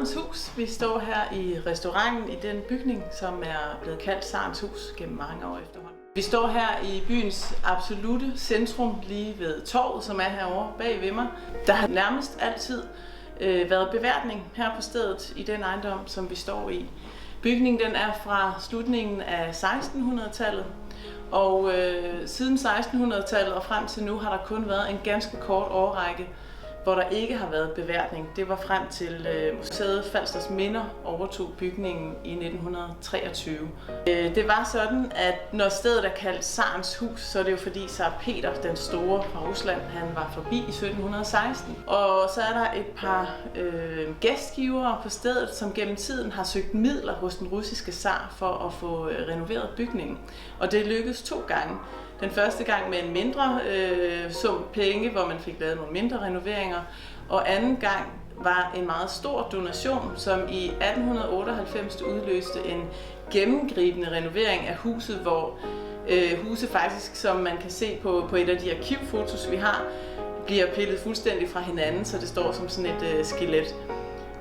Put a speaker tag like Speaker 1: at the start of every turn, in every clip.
Speaker 1: Zarens Hus. Vi står her i restauranten i den bygning, som er blevet kaldt Zarens Hus gennem mange år efterhånden. Vi står her i byens absolute centrum, lige ved torvet, som er herovre bag ved mig. Der har nærmest altid været beværtning her på stedet i den ejendom, som vi står i. Bygningen den er fra slutningen af 1600-tallet, og siden 1600-tallet og frem til nu har der kun været en ganske kort årrække, hvor der ikke har været beværtning. Det var frem til museet Falsters Minder overtog bygningen i 1923. Det var sådan, at når stedet er kaldt Zarens Hus, så er det jo fordi Zar Peter den Store fra Rusland, han var forbi i 1716. Og så er der et par gæstgivere på stedet, som gennem tiden har søgt midler hos den russiske zar for at få renoveret bygningen. Og det lykkedes 2 gange. Den første gang med en mindre sum penge, hvor man fik lavet nogle mindre renoveringer, og anden gang var en meget stor donation, som i 1898 udløste en gennemgribende renovering af huset, hvor huset faktisk, som man kan se på et af de arkivfotos, vi har, bliver pillet fuldstændig fra hinanden, så det står som sådan et skelet.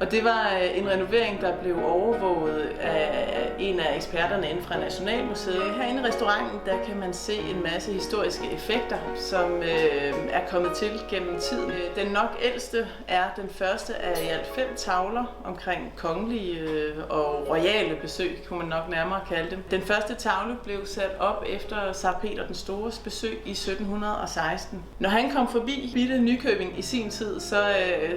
Speaker 1: Og det var en renovering, der blev overvåget af en af eksperterne inden fra Nationalmuseet. Herinde i restauranten, der kan man se en masse historiske effekter, som er kommet til gennem tiden. Den nok ældste er den første af i alt 5 tavler omkring kongelige og royale besøg, kunne man nok nærmere kalde dem. Den første tavle blev sat op efter Zar Peter den Stores besøg i 1716. Når han kom forbi Bille Nykøbing i sin tid,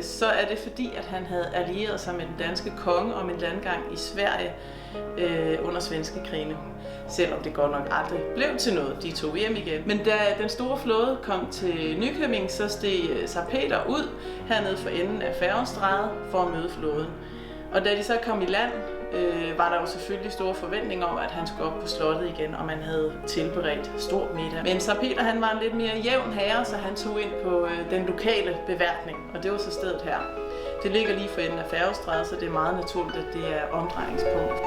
Speaker 1: så er det fordi, at han havde allieret sig med den danske konge om en landgang i Sverige under svenske krigene. Selvom det godt nok aldrig blev til noget, de tog hjem igen. Men da den store flåde kom til Nykøbing, så steg Zar Peter ud hernede for enden af Færgestrædet for at møde flåden. Og da de så kom i land, var der jo selvfølgelig store forventninger om, at han skulle op på slottet igen, og man havde tilberedt stor middag. Men Zar Peter han var en lidt mere jævn herre, så han tog ind på den lokale beværtning, og det var så stedet her. Det ligger lige for enden af Færgestrædet, så det er meget naturligt, at det er omdrejningspunkt.